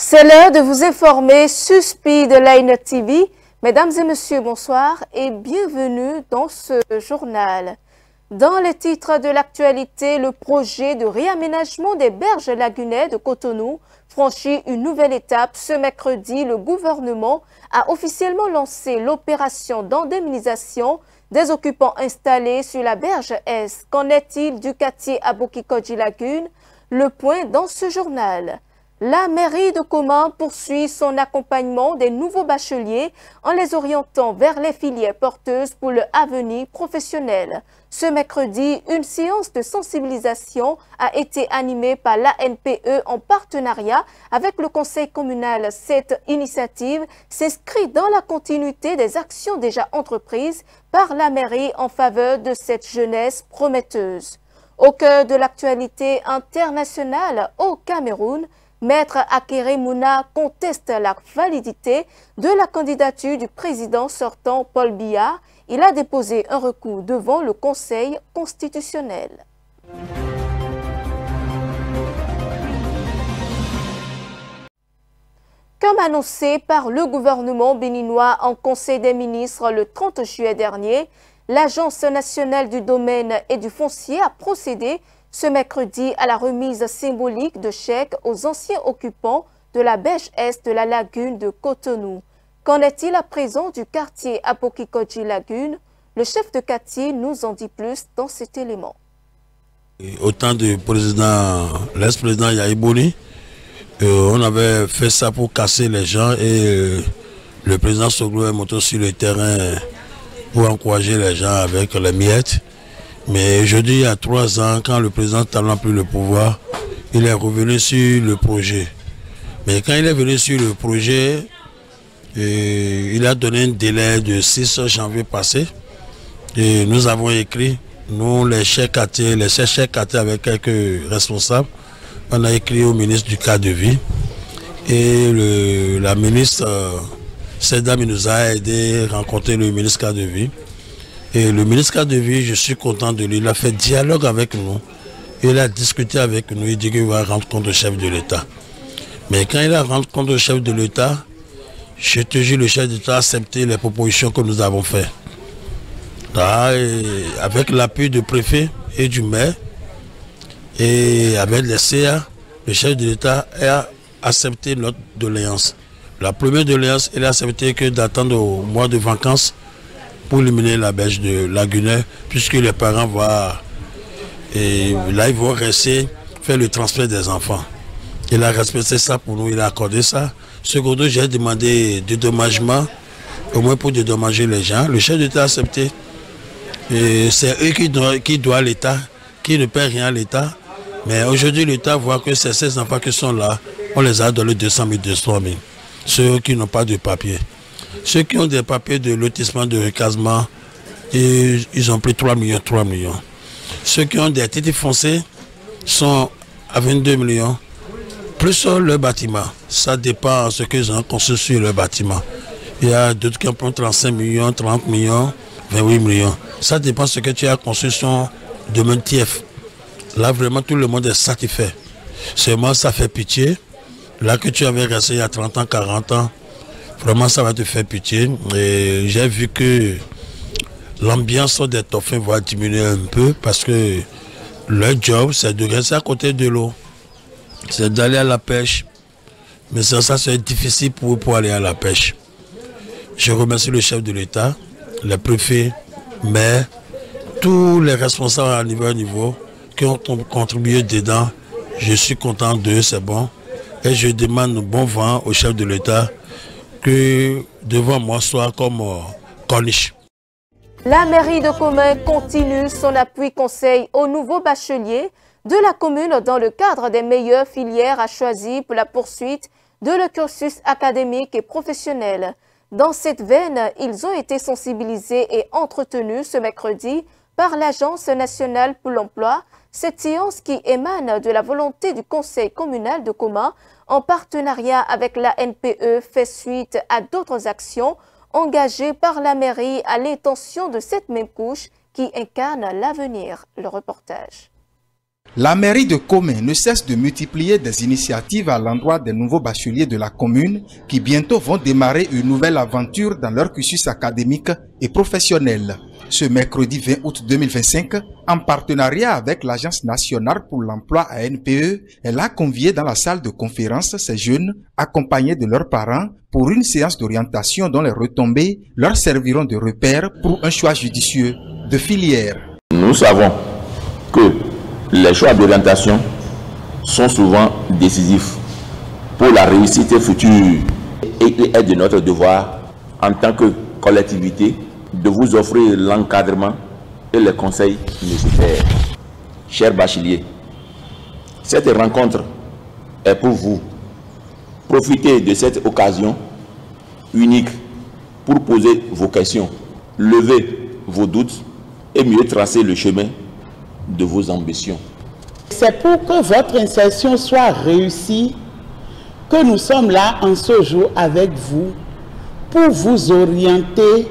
C'est l'heure de vous informer sur Speed Line TV. Mesdames et messieurs, bonsoir et bienvenue dans ce journal. Dans les titres de l'actualité, le projet de réaménagement des berges lagunais de Cotonou franchit une nouvelle étape. Ce mercredi, le gouvernement a officiellement lancé l'opération d'indemnisation des occupants installés sur la berge Est. Qu'en est-il du quartier Aboki-Kodji Lagune? Le point dans ce journal. La mairie de Koma poursuit son accompagnement des nouveaux bacheliers en les orientant vers les filières porteuses pour leur avenir professionnel. Ce mercredi, une séance de sensibilisation a été animée par l'ANPE en partenariat avec le conseil communal. Cette initiative s'inscrit dans la continuité des actions déjà entreprises par la mairie en faveur de cette jeunesse prometteuse. Au cœur de l'actualité internationale au Cameroun, Maître Akere Mouna conteste la validité de la candidature du président sortant Paul Biya. Il a déposé un recours devant le Conseil constitutionnel. Comme annoncé par le gouvernement béninois en Conseil des ministres le 30 juillet dernier, l'Agence nationale du domaine et du foncier a procédé ce mercredi à la remise symbolique de chèques aux anciens occupants de la berge Est de la lagune de Cotonou. Qu'en est-il à présent du quartier Aboki-Kodji Lagune? Le chef de quartier nous en dit plus dans cet élément. Au temps du président, l'ex-président Yaïbouni, on avait fait ça pour casser les gens et le président Soglo est monté sur le terrain pour encourager les gens avec les miettes. Mais aujourd'hui, il y a 3 ans, quand le président Talon a pris le pouvoir, il est revenu sur le projet. Mais quand il est venu sur le projet, il a donné un délai de 6 janvier passé. Et nous avons écrit, nous les chefs quartiers, les chefs quartiers avec quelques responsables, on a écrit au ministre du cadre de vie. Et la ministre, cette dame nous a aidé à rencontrer le ministre du cadre de vie. Et le ministre cadre de vie, je suis content de lui. Il a fait dialogue avec nous. Il a discuté avec nous. Il dit qu'il va rendre compte au chef de l'État. Mais quand il a rendu compte au chef de l'État, je te jure, le chef d'État a accepté les propositions que nous avons faites. Avec l'appui du préfet et du maire, et avec les CA, le chef de l'État a accepté notre doléance. La première doléance, il a accepté que d'attendre au mois de vacances pour éliminer la berge de Lagunais, puisque les parents vont, et là ils vont rester, faire le transfert des enfants. Il a respecté ça pour nous, il a accordé ça. Secondo, j'ai demandé dédommagement, au moins pour dédommager les gens. Le chef d'État a accepté. C'est eux qui doivent l'État, qui ne paient rien à l'État. Mais aujourd'hui, l'État voit que c'est ces enfants qui sont là, on les a donné 200 000, 200 000. Ceux qui n'ont pas de papier. Ceux qui ont des papiers de lotissement, de recasement, ils ont pris 3 millions, 3 millions. Ceux qui ont des titres fonciers sont à 22 millions, plus leur bâtiment. Ça dépend de ce qu'ils ont construit sur leur bâtiment. Il y a d'autres qui ont pris 35 millions, 30 millions, 28 millions. Ça dépend de ce que tu as construit sur le domaine TIEF. Là, vraiment, tout le monde est satisfait. Seulement, ça fait pitié. Là que tu avais resté il y a 30 ans, 40 ans, vraiment, ça va te faire pitié. Et j'ai vu que l'ambiance des Toffins va diminuer un peu parce que leur job, c'est de rester à côté de l'eau. C'est d'aller à la pêche. Mais ça c'est difficile pour eux pour aller à la pêche. Je remercie le chef de l'État, les préfets, maires, tous les responsables à niveau qui ont contribué dedans. Je suis content d'eux, c'est bon. Et je demande bon vent au chef de l'État que devant moi soit comme corniche. La mairie de Koma continue son appui conseil aux nouveaux bacheliers de la commune dans le cadre des meilleures filières à choisir pour la poursuite de leur cursus académique et professionnel. Dans cette veine, ils ont été sensibilisés et entretenus ce mercredi par l'Agence nationale pour l'emploi. Cette séance qui émane de la volonté du conseil communal de Koma en partenariat avec la NPE fait suite à d'autres actions engagées par la mairie à l'intention de cette même couche qui incarne l'avenir. Le reportage. La mairie de Komé ne cesse de multiplier des initiatives à l'endroit des nouveaux bacheliers de la commune qui bientôt vont démarrer une nouvelle aventure dans leur cursus académique et professionnel. Ce mercredi 20 août 2025, en partenariat avec l'Agence nationale pour l'emploi ANPE, elle a convié dans la salle de conférence ces jeunes, accompagnés de leurs parents, pour une séance d'orientation dont les retombées leur serviront de repère pour un choix judicieux de filière. Nous savons que les choix d'orientation sont souvent décisifs pour la réussite future et il est de notre devoir en tant que collectivité de vous offrir l'encadrement et les conseils nécessaires. Chers bacheliers, cette rencontre est pour vous. Profitez de cette occasion unique pour poser vos questions, lever vos doutes et mieux tracer le chemin de vos ambitions. C'est pour que votre insertion soit réussie que nous sommes là en ce jour avec vous pour vous orienter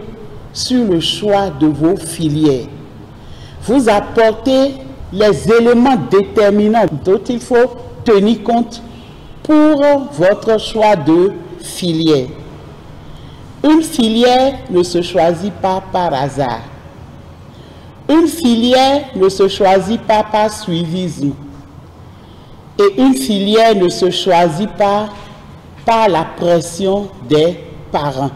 sur le choix de vos filières. Vous apporter les éléments déterminants dont il faut tenir compte pour votre choix de filière. Une filière ne se choisit pas par hasard. Une filière ne se choisit pas par suivisme. Et une filière ne se choisit pas par la pression des parents.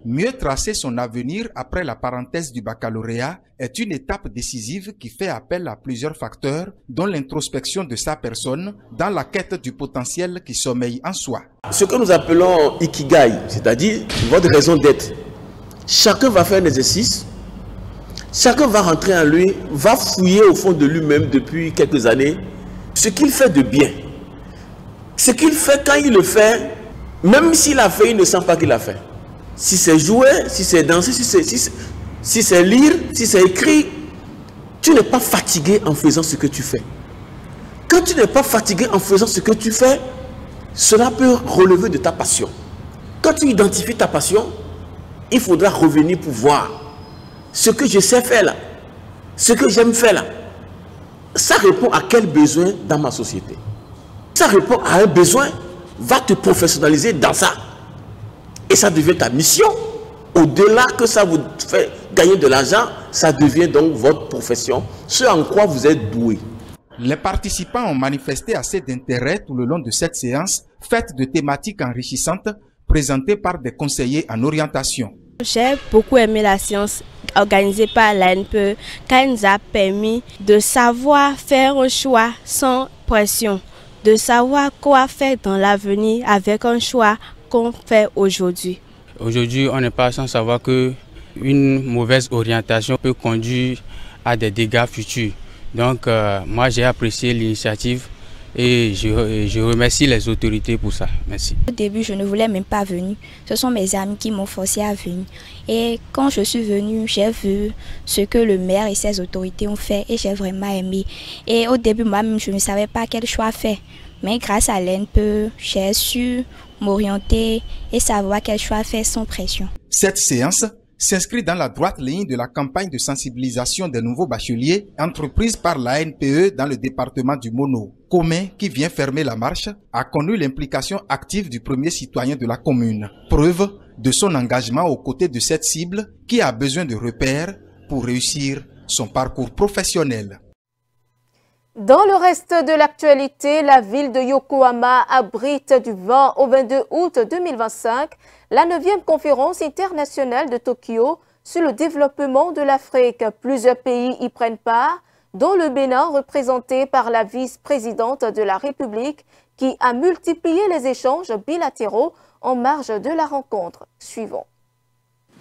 Mieux tracer son avenir après la parenthèse du baccalauréat est une étape décisive qui fait appel à plusieurs facteurs, dont l'introspection de sa personne dans la quête du potentiel qui sommeille en soi. Ce que nous appelons Ikigai, c'est-à-dire votre raison d'être. Chacun va faire un exercice, chacun va rentrer en lui, va fouiller au fond de lui-même depuis quelques années ce qu'il fait de bien. Ce qu'il fait quand il le fait, même s'il a fait, il ne sent pas qu'il a fait. Si c'est jouer, si c'est danser, si c'est lire, si c'est écrire, tu n'es pas fatigué en faisant ce que tu fais. Quand tu n'es pas fatigué en faisant ce que tu fais, cela peut relever de ta passion. Quand tu identifies ta passion, il faudra revenir pour voir ce que je sais faire là, ce que j'aime faire là. Ça répond à quel besoin dans ma société? Ça répond à un besoin, va te professionnaliser dans ça. Et ça devient ta mission. Au-delà que ça vous fait gagner de l'argent, ça devient donc votre profession, ce en quoi vous êtes doué. Les participants ont manifesté assez d'intérêt tout le long de cette séance, faite de thématiques enrichissantes, présentées par des conseillers en orientation. J'ai beaucoup aimé la séance organisée par l'ANPE, car elle nous a permis de savoir faire un choix sans pression, de savoir quoi faire dans l'avenir avec un choix qu'on fait aujourd'hui. Aujourd'hui, on n'est pas sans savoir qu'une mauvaise orientation peut conduire à des dégâts futurs. Donc, moi, j'ai apprécié l'initiative et je remercie les autorités pour ça. Merci. Au début, je ne voulais même pas venir. Ce sont mes amis qui m'ont forcé à venir. Et quand je suis venue, j'ai vu ce que le maire et ses autorités ont fait et j'ai vraiment aimé. Et au début, moi-même, je ne savais pas quel choix faire. Mais grâce à l'ANPE, j'ai su m'orienter et savoir quel choix faire sans pression. Cette séance s'inscrit dans la droite ligne de la campagne de sensibilisation des nouveaux bacheliers entreprise par l'ANPE dans le département du Mono. Komé, qui vient fermer la marche, a connu l'implication active du premier citoyen de la commune. Preuve de son engagement aux côtés de cette cible qui a besoin de repères pour réussir son parcours professionnel. Dans le reste de l'actualité, la ville de Yokohama abrite du 20 au 22 août 2025 la 9e conférence internationale de Tokyo sur le développement de l'Afrique. Plusieurs pays y prennent part, dont le Bénin représenté par la vice-présidente de la République qui a multiplié les échanges bilatéraux en marge de la rencontre. Suivons.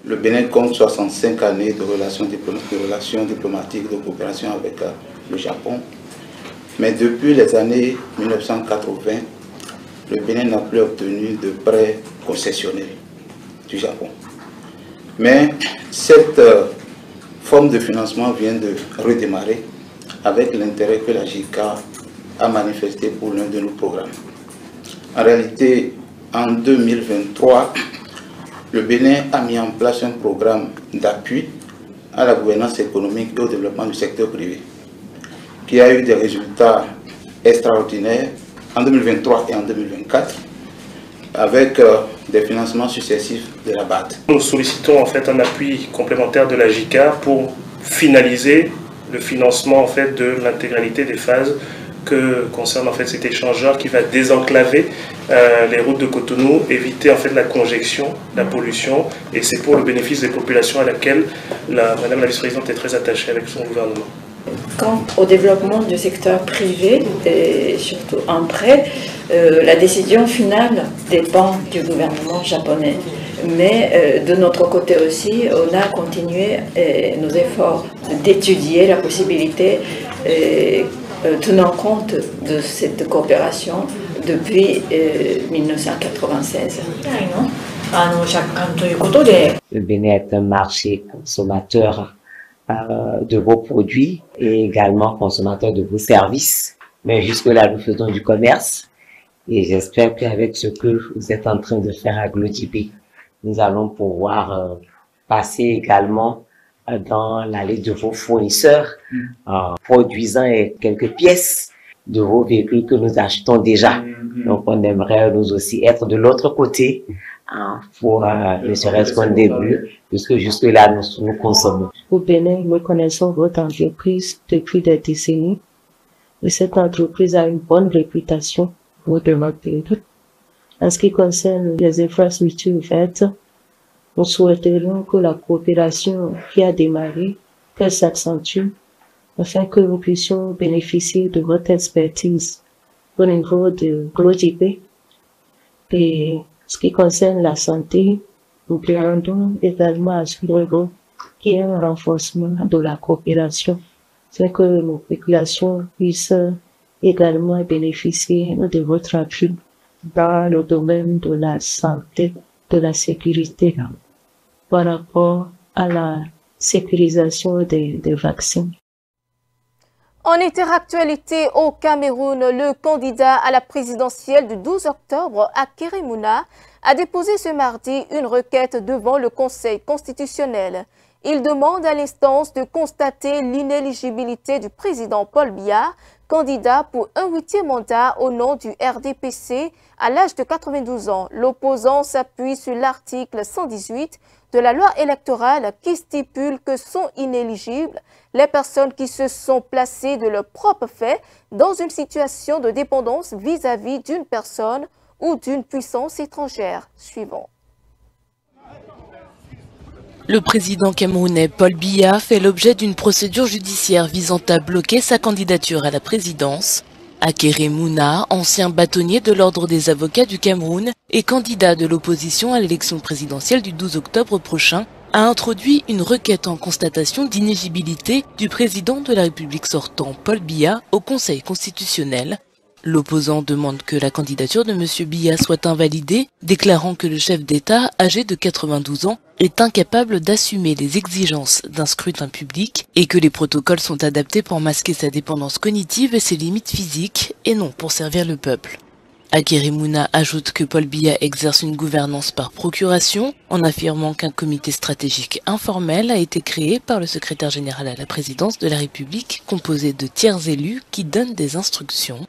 Le Bénin compte 65 années de relations diplomatiques de coopération avec le Japon. Mais depuis les années 1980, le Bénin n'a plus obtenu de prêts concessionnels du Japon. Mais cette forme de financement vient de redémarrer avec l'intérêt que la JICA a manifesté pour l'un de nos programmes. En réalité, en 2023, le Bénin a mis en place un programme d'appui à la gouvernance économique et au développement du secteur privé. qui a eu des résultats extraordinaires en 2023 et en 2024, avec des financements successifs de la BAD. Nous sollicitons en fait un appui complémentaire de la JICA pour finaliser le financement en fait de l'intégralité des phases que concerne en fait cet échangeur qui va désenclaver les routes de Cotonou, éviter en fait la congestion, la pollution, et c'est pour le bénéfice des populations à laquelle Madame la vice-présidente est très attachée avec son gouvernement. Quant au développement du secteur privé, et surtout en prêt, la décision finale dépend du gouvernement japonais. Mais de notre côté aussi, on a continué nos efforts d'étudier la possibilité, tenant compte de cette coopération depuis 1996. Le Bénin est un marché consommateur de vos produits et également consommateur de vos services. Mais jusque-là, nous faisons du commerce et j'espère qu'avec ce que vous êtes en train de faire à Glotipé, nous allons pouvoir passer également dans l'allée de vos fournisseurs, produisant quelques pièces de vos véhicules que nous achetons déjà. Donc, on aimerait nous aussi être de l'autre côté pour ne serait-ce qu'un début, puisque jusque-là, nous consommons. Au Bénin, nous connaissons votre entreprise depuis des décennies et cette entreprise a une bonne réputation pour de notre pays. En ce qui concerne les infrastructures vertes, nous souhaiterions que la coopération qui a démarré, qu'elle s'accentue, afin que nous puissions bénéficier de votre expertise au niveau de Glotipé. Et ce qui concerne la santé, nous demandons également à ce qu'il y ait un renforcement de la coopération, afin que nos populations puissent également bénéficier de votre appui dans le domaine de la santé, de la sécurité, par rapport à la sécurisation des vaccins. En interactualité au Cameroun, le candidat à la présidentielle du 12 octobre, Akéry Mouna, a déposé ce mardi une requête devant le Conseil constitutionnel. Il demande à l'instance de constater l'inéligibilité du président Paul Biya, candidat pour un 8e mandat au nom du RDPC à l'âge de 92 ans. L'opposant s'appuie sur l'article 118 de la loi électorale qui stipule que sont inéligibles les personnes qui se sont placées de leur propre fait dans une situation de dépendance vis-à-vis d'une personne ou d'une puissance étrangère. Suivant. Le président camerounais Paul Biya fait l'objet d'une procédure judiciaire visant à bloquer sa candidature à la présidence. Akéry Mouna, ancien bâtonnier de l'Ordre des avocats du Cameroun et candidat de l'opposition à l'élection présidentielle du 12 octobre prochain, a introduit une requête en constatation d'inéligibilité du président de la République sortant Paul Biya au Conseil constitutionnel. L'opposant demande que la candidature de M. Biya soit invalidée, déclarant que le chef d'État, âgé de 92 ans, est incapable d'assumer les exigences d'un scrutin public et que les protocoles sont adaptés pour masquer sa dépendance cognitive et ses limites physiques et non pour servir le peuple. Akéry Mouna ajoute que Paul Biya exerce une gouvernance par procuration en affirmant qu'un comité stratégique informel a été créé par le secrétaire général à la présidence de la République composé de tiers élus qui donnent des instructions.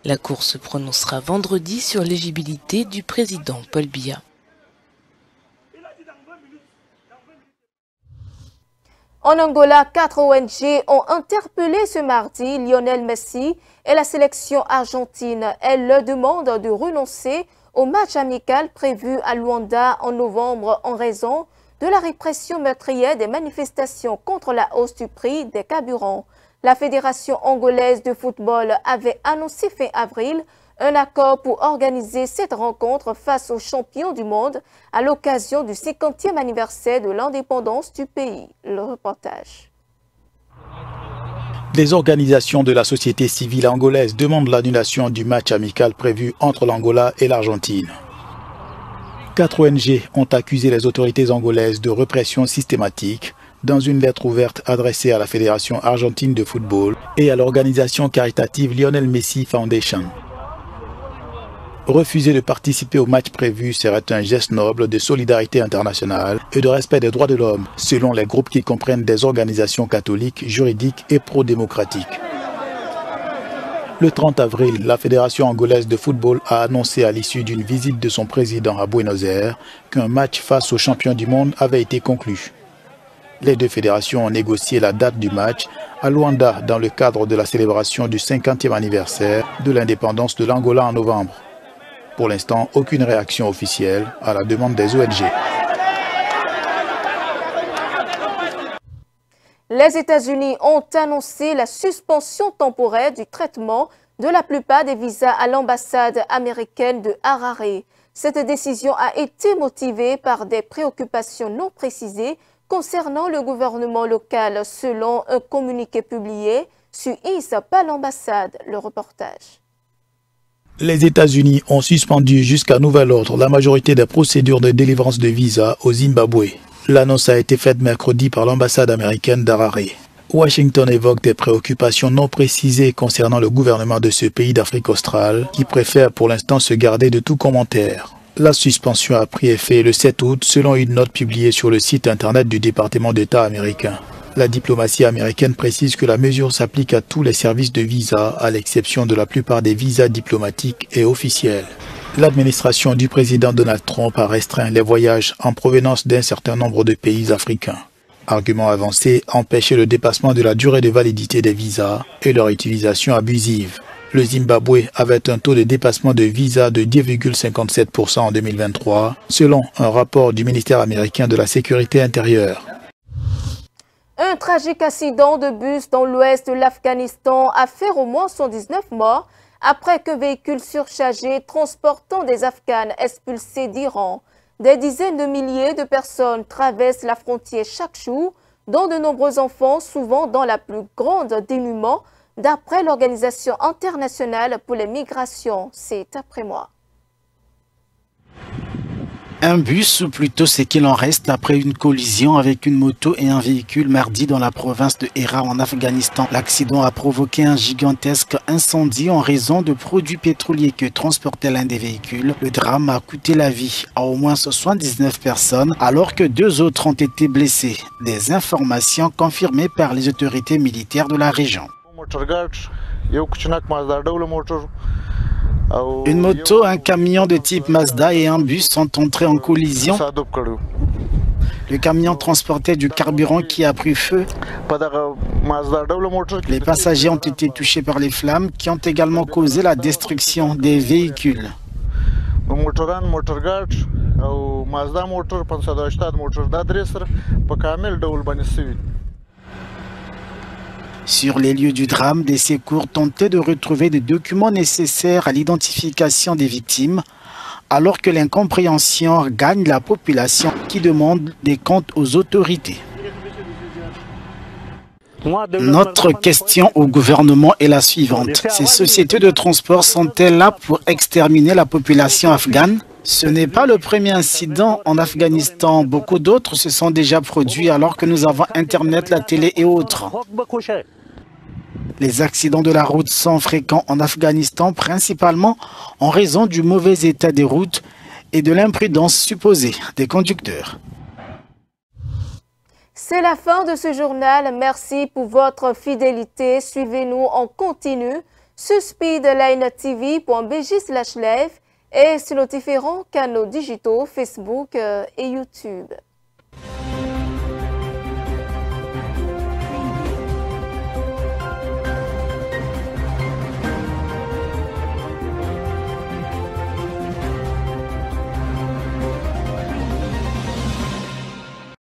La Cour se prononcera vendredi sur l'éligibilité du président Paul Biya. En Angola, 4 ONG ont interpellé ce mardi Lionel Messi et la sélection argentine. Elles leur demandent de renoncer au match amical prévu à Luanda en novembre en raison de la répression meurtrière des manifestations contre la hausse du prix des carburants. La Fédération angolaise de football avait annoncé fin avril un accord pour organiser cette rencontre face aux champions du monde à l'occasion du 50e anniversaire de l'indépendance du pays. Le reportage. Des organisations de la société civile angolaise demandent l'annulation du match amical prévu entre l'Angola et l'Argentine. 4 ONG ont accusé les autorités angolaises de répression systématique dans une lettre ouverte adressée à la Fédération argentine de football et à l'organisation caritative Lionel Messi Foundation. Refuser de participer au match prévu serait un geste noble de solidarité internationale et de respect des droits de l'homme, selon les groupes qui comprennent des organisations catholiques, juridiques et pro-démocratiques. Le 30 avril, la Fédération angolaise de football a annoncé à l'issue d'une visite de son président à Buenos Aires qu'un match face aux champions du monde avait été conclu. Les deux fédérations ont négocié la date du match à Luanda dans le cadre de la célébration du 50e anniversaire de l'indépendance de l'Angola en novembre. Pour l'instant, aucune réaction officielle à la demande des ONG. Les États-Unis ont annoncé la suspension temporaire du traitement de la plupart des visas à l'ambassade américaine de Harare. Cette décision a été motivée par des préoccupations non précisées concernant le gouvernement local, selon un communiqué publié sur X par l'ambassade. Le reportage. Les États-Unis ont suspendu jusqu'à nouvel ordre la majorité des procédures de délivrance de visas au Zimbabwe. L'annonce a été faite mercredi par l'ambassade américaine d'Harare. Washington évoque des préoccupations non précisées concernant le gouvernement de ce pays d'Afrique australe qui préfère pour l'instant se garder de tout commentaire. La suspension a pris effet le 7 août selon une note publiée sur le site internet du département d'État américain. La diplomatie américaine précise que la mesure s'applique à tous les services de visa à l'exception de la plupart des visas diplomatiques et officiels. L'administration du président Donald Trump a restreint les voyages en provenance d'un certain nombre de pays africains. Argument avancé, empêcher le dépassement de la durée de validité des visas et leur utilisation abusive. Le Zimbabwe avait un taux de dépassement de visa de 10,57% en 2023, selon un rapport du ministère américain de la Sécurité intérieure. Un tragique accident de bus dans l'ouest de l'Afghanistan a fait au moins 119 morts après qu'un véhicule surchargé transportant des Afghans expulsés d'Iran. Des dizaines de milliers de personnes traversent la frontière chaque jour, dont de nombreux enfants, souvent dans la plus grande dénuement, d'après l'Organisation internationale pour les migrations. C'est après moi. Un bus, ou plutôt ce qu'il en reste après une collision avec une moto et un véhicule mardi dans la province de Herat en Afghanistan. L'accident a provoqué un gigantesque incendie en raison de produits pétroliers que transportait l'un des véhicules. Le drame a coûté la vie à au moins 79 personnes alors que 2 autres ont été blessés. Des informations confirmées par les autorités militaires de la région. Une moto, un camion de type Mazda et un bus sont entrés en collision. Le camion transportait du carburant qui a pris feu. Les passagers ont été touchés par les flammes qui ont également causé la destruction des véhicules. Sur les lieux du drame, des secours tentaient de retrouver des documents nécessaires à l'identification des victimes, alors que l'incompréhension gagne la population qui demande des comptes aux autorités. Notre question au gouvernement est la suivante. Ces sociétés de transport sont-elles là pour exterminer la population afghane? Ce n'est pas le premier incident en Afghanistan. Beaucoup d'autres se sont déjà produits alors que nous avons Internet, la télé et autres. Les accidents de la route sont fréquents en Afghanistan, principalement en raison du mauvais état des routes et de l'imprudence supposée des conducteurs. C'est la fin de ce journal. Merci pour votre fidélité. Suivez-nous en continu sur speedline.tv.bj/live et sur nos différents canaux digitaux Facebook et YouTube.